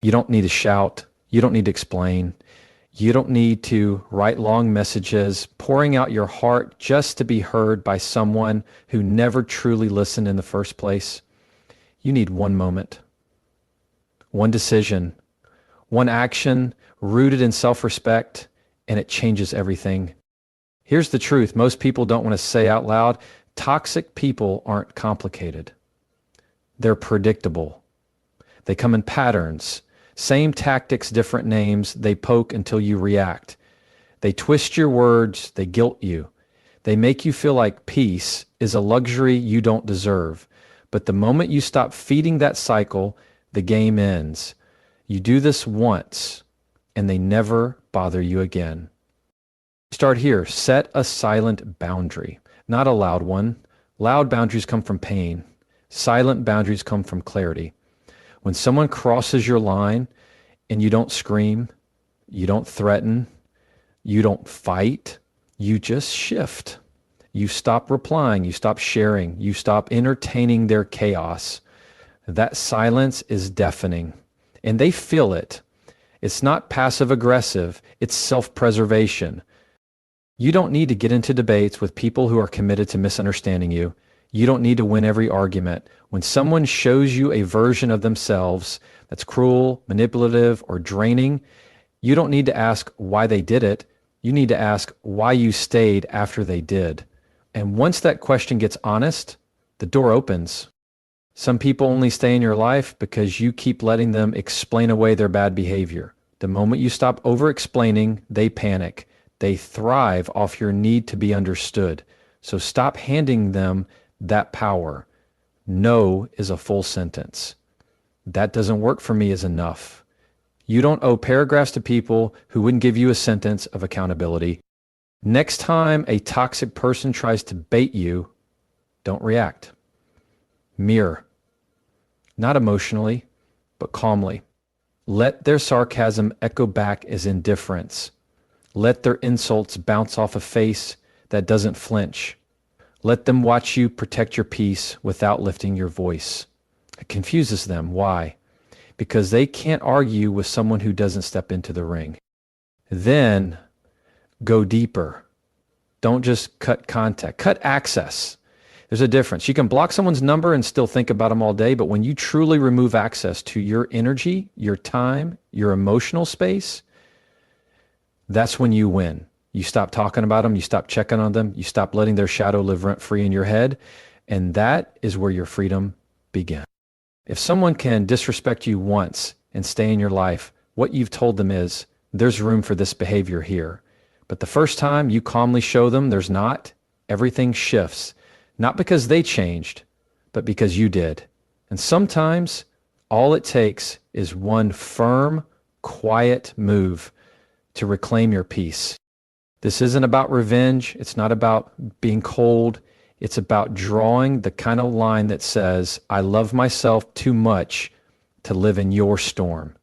You don't need to shout. You don't need to explain. You don't need to write long messages, pouring out your heart just to be heard by someone who never truly listened in the first place. You need one moment, one decision, one action rooted in self-respect, and it changes everything. Here's the truth. Most people don't want to say out loud, toxic people aren't complicated. They're predictable. They come in patterns. Same tactics, different names. They poke until you react. They twist your words. They guilt you. They make you feel like peace is a luxury you don't deserve. But the moment you stop feeding that cycle, the game ends. You do this once, and they never bother you again. Start here. Set a silent boundary, not a loud one. Loud boundaries come from pain. Silent boundaries come from clarity. When someone crosses your line and you don't scream, you don't threaten, you don't fight, you just shift. You stop replying, you stop sharing, you stop entertaining their chaos. That silence is deafening, and they feel it. It's not passive aggressive, it's self-preservation. You don't need to get into debates with people who are committed to misunderstanding you. You don't need to win every argument. When someone shows you a version of themselves that's cruel, manipulative, or draining, you don't need to ask why they did it. You need to ask why you stayed after they did. And once that question gets honest, the door opens. Some people only stay in your life because you keep letting them explain away their bad behavior. The moment you stop over-explaining, they panic. They thrive off your need to be understood. So stop handing them that power. No is a full sentence. That doesn't work for me is enough. You don't owe paragraphs to people who wouldn't give you a sentence of accountability. Next time a toxic person tries to bait you, don't react. Mirror. Not emotionally, but calmly. Let their sarcasm echo back as indifference. Let their insults bounce off a face that doesn't flinch. Let them watch you protect your peace without lifting your voice. It confuses them. Why? Because they can't argue with someone who doesn't step into the ring. Then go deeper. Don't just cut contact. Cut access. There's a difference. You can block someone's number and still think about them all day, but when you truly remove access to your energy, your time, your emotional space, that's when you win. You stop talking about them, you stop checking on them, you stop letting their shadow live rent-free in your head, and that is where your freedom begins. If someone can disrespect you once and stay in your life, what you've told them is, there's room for this behavior here. But the first time you calmly show them there's not, everything shifts. Not because they changed, but because you did. And sometimes all it takes is one firm, quiet move to reclaim your peace. This isn't about revenge. It's not about being cold. It's about drawing the kind of line that says, I love myself too much to live in your storm.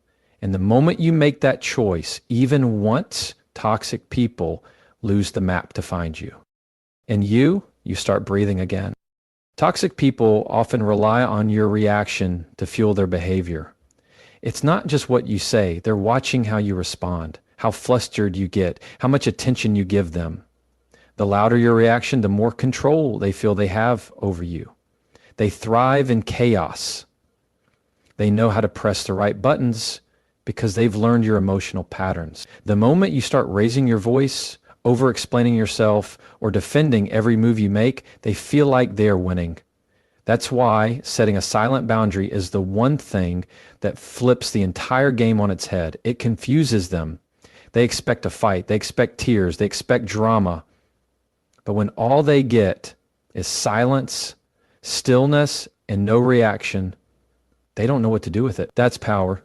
And the moment you make that choice, even once, toxic people lose the map to find you. And you start breathing again. Toxic people often rely on your reaction to fuel their behavior. It's not just what you say. They're watching how you respond, how flustered you get, how much attention you give them. The louder your reaction, the more control they feel they have over you. They thrive in chaos. They know how to press the right buttons because they've learned your emotional patterns. The moment you start raising your voice, over-explaining yourself, or defending every move you make, they feel like they're winning. That's why setting a silent boundary is the one thing that flips the entire game on its head. It confuses them. They expect a fight. They expect tears. They expect drama. But when all they get is silence, stillness, and no reaction, they don't know what to do with it. That's power.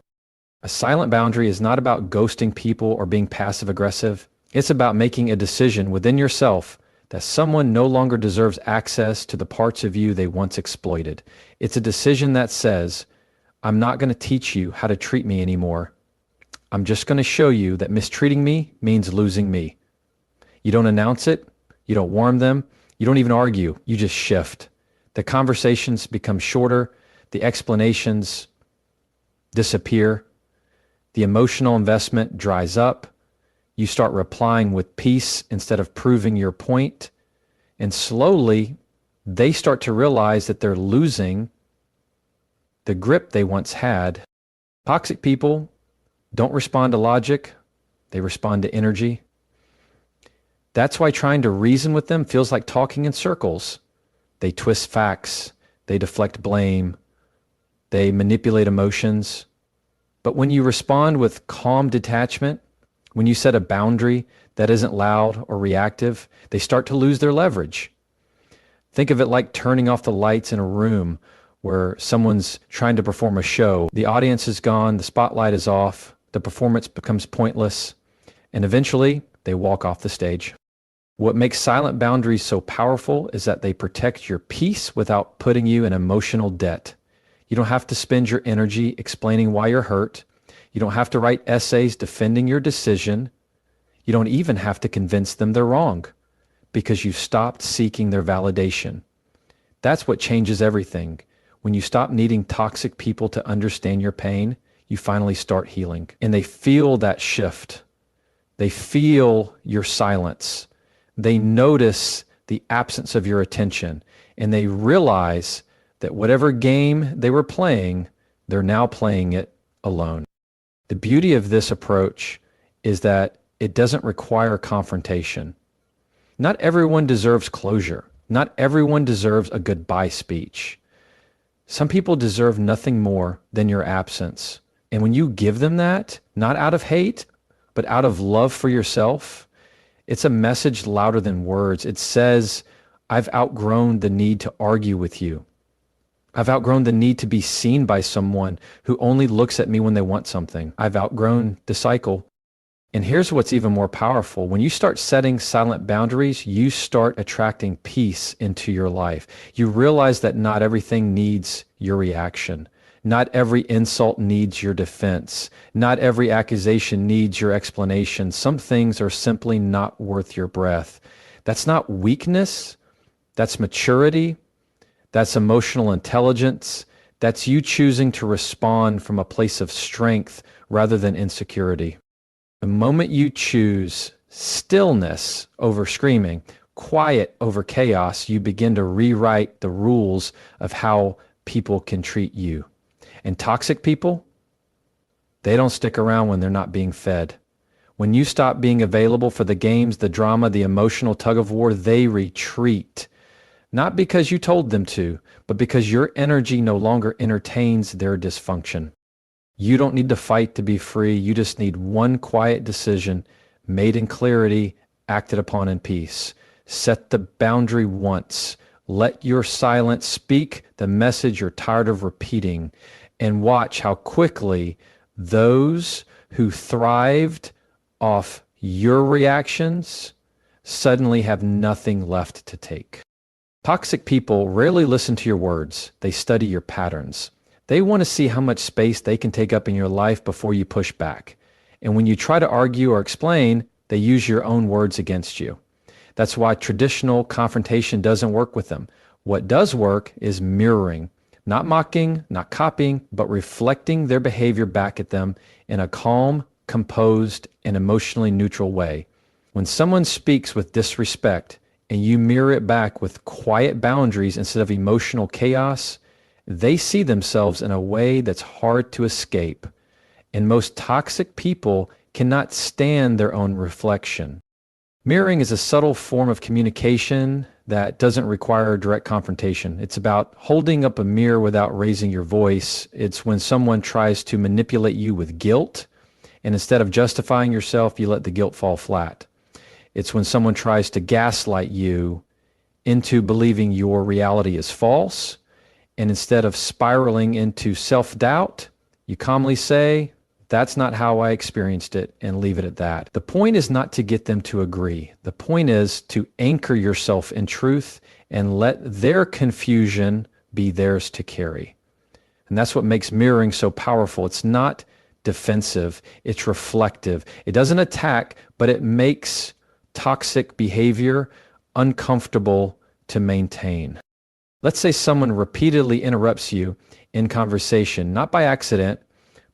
A silent boundary is not about ghosting people or being passive-aggressive. It's about making a decision within yourself that someone no longer deserves access to the parts of you they once exploited. It's a decision that says, I'm not going to teach you how to treat me anymore. I'm just going to show you that mistreating me means losing me. You don't announce it. You don't warn them. You don't even argue. You just shift. The conversations become shorter. The explanations disappear. The emotional investment dries up. You start replying with peace instead of proving your point. And slowly, they start to realize that they're losing the grip they once had. Toxic people don't respond to logic. They respond to energy. That's why trying to reason with them feels like talking in circles. They twist facts. They deflect blame. They manipulate emotions. But when you respond with calm detachment, when you set a boundary that isn't loud or reactive, they start to lose their leverage. Think of it like turning off the lights in a room where someone's trying to perform a show. The audience is gone, the spotlight is off, the performance becomes pointless, and eventually they walk off the stage. What makes silent boundaries so powerful is that they protect your peace without putting you in emotional debt. You don't have to spend your energy explaining why you're hurt. You don't have to write essays defending your decision. You don't even have to convince them they're wrong because you've stopped seeking their validation. That's what changes everything. When you stop needing toxic people to understand your pain, you finally start healing. And they feel that shift. They feel your silence. They notice the absence of your attention, and they realize that whatever game they were playing, they're now playing it alone. The beauty of this approach is that it doesn't require confrontation. Not everyone deserves closure. Not everyone deserves a goodbye speech. Some people deserve nothing more than your absence. And when you give them that, not out of hate, but out of love for yourself, it's a message louder than words. It says, I've outgrown the need to argue with you. I've outgrown the need to be seen by someone who only looks at me when they want something. I've outgrown the cycle. And here's what's even more powerful. When you start setting silent boundaries, you start attracting peace into your life. You realize that not everything needs your reaction. Not every insult needs your defense. Not every accusation needs your explanation. Some things are simply not worth your breath. That's not weakness. That's maturity. That's emotional intelligence. That's you choosing to respond from a place of strength rather than insecurity. The moment you choose stillness over screaming, quiet over chaos, you begin to rewrite the rules of how people can treat you. And toxic people, they don't stick around when they're not being fed. When you stop being available for the games, the drama, the emotional tug of war, they retreat. Not because you told them to, but because your energy no longer entertains their dysfunction. You don't need to fight to be free. You just need one quiet decision made in clarity, acted upon in peace. Set the boundary once. Let your silence speak the message you're tired of repeating, and watch how quickly those who thrived off your reactions suddenly have nothing left to take. Toxic people rarely listen to your words. They study your patterns. They want to see how much space they can take up in your life before you push back. And when you try to argue or explain, they use your own words against you. That's why traditional confrontation doesn't work with them. What does work is mirroring, not mocking, not copying, but reflecting their behavior back at them in a calm, composed, and emotionally neutral way. When someone speaks with disrespect and you mirror it back with quiet boundaries instead of emotional chaos, they see themselves in a way that's hard to escape. And most toxic people cannot stand their own reflection. Mirroring is a subtle form of communication that doesn't require direct confrontation. It's about holding up a mirror without raising your voice. It's when someone tries to manipulate you with guilt, and instead of justifying yourself, you let the guilt fall flat. It's when someone tries to gaslight you into believing your reality is false, and instead of spiraling into self-doubt, you calmly say, that's not how I experienced it, and leave it at that. The point is not to get them to agree. The point is to anchor yourself in truth and let their confusion be theirs to carry. And that's what makes mirroring so powerful. It's not defensive, it's reflective. It doesn't attack, but it makes toxic behavior uncomfortable to maintain. Let's say someone repeatedly interrupts you in conversation, not by accident,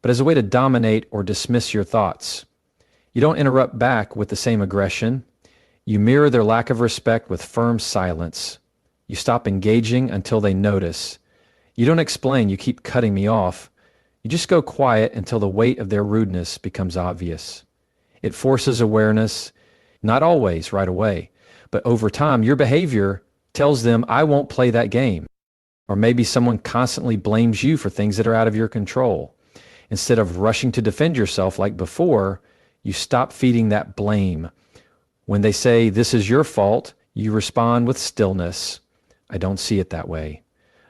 but as a way to dominate or dismiss your thoughts. You don't interrupt back with the same aggression. You mirror their lack of respect with firm silence. You stop engaging until they notice. You don't explain, you keep cutting me off. You just go quiet until the weight of their rudeness becomes obvious. It forces awareness, not always right away, but over time, your behavior tells them, I won't play that game. Or maybe someone constantly blames you for things that are out of your control. Instead of rushing to defend yourself like before, you stop feeding that blame. When they say, this is your fault, you respond with stillness. I don't see it that way.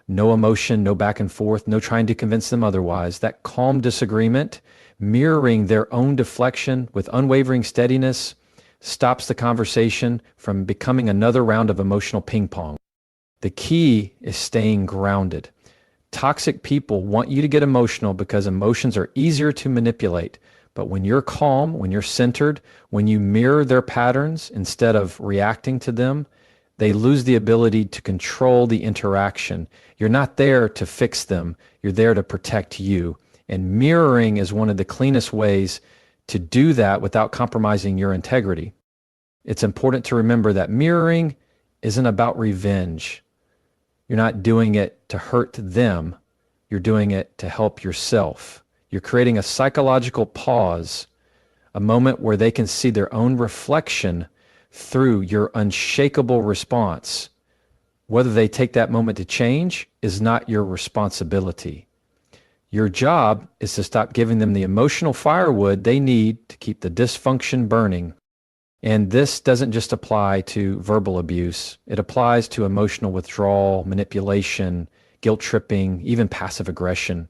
No emotion, no back and forth, no trying to convince them otherwise. That calm disagreement, mirroring their own deflection with unwavering steadiness, stops the conversation from becoming another round of emotional ping pong. The key is staying grounded. Toxic people want you to get emotional because emotions are easier to manipulate. But when you're calm, when you're centered, when you mirror their patterns instead of reacting to them, they lose the ability to control the interaction. You're not there to fix them. You're there to protect you. And mirroring is one of the cleanest ways to do that without compromising your integrity. It's important to remember that mirroring isn't about revenge. You're not doing it to hurt them. You're doing it to help yourself. You're creating a psychological pause, a moment where they can see their own reflection through your unshakable response. Whether they take that moment to change is not your responsibility. Your job is to stop giving them the emotional firewood they need to keep the dysfunction burning. And this doesn't just apply to verbal abuse. It applies to emotional withdrawal, manipulation, guilt tripping, even passive aggression.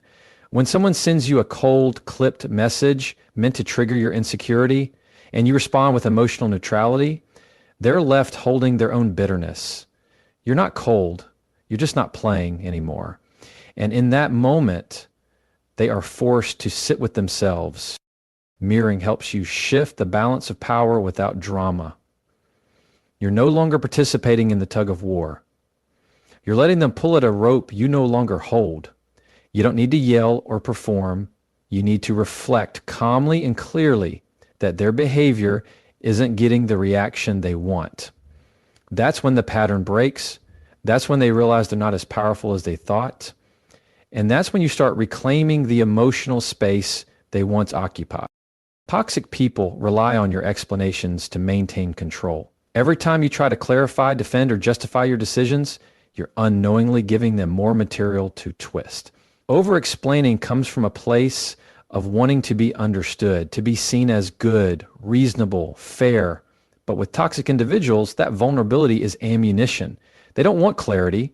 When someone sends you a cold, clipped message meant to trigger your insecurity, and you respond with emotional neutrality, they're left holding their own bitterness. You're not cold. You're just not playing anymore. And in that moment, they are forced to sit with themselves. Mirroring helps you shift the balance of power without drama. You're no longer participating in the tug of war. You're letting them pull at a rope you no longer hold. You don't need to yell or perform. You need to reflect calmly and clearly that their behavior isn't getting the reaction they want. That's when the pattern breaks. That's when they realize they're not as powerful as they thought. And that's when you start reclaiming the emotional space they once occupied. Toxic people rely on your explanations to maintain control. Every time you try to clarify, defend, or justify your decisions, you're unknowingly giving them more material to twist. Over-explaining comes from a place of wanting to be understood, to be seen as good, reasonable, fair. But with toxic individuals, that vulnerability is ammunition. They don't want clarity.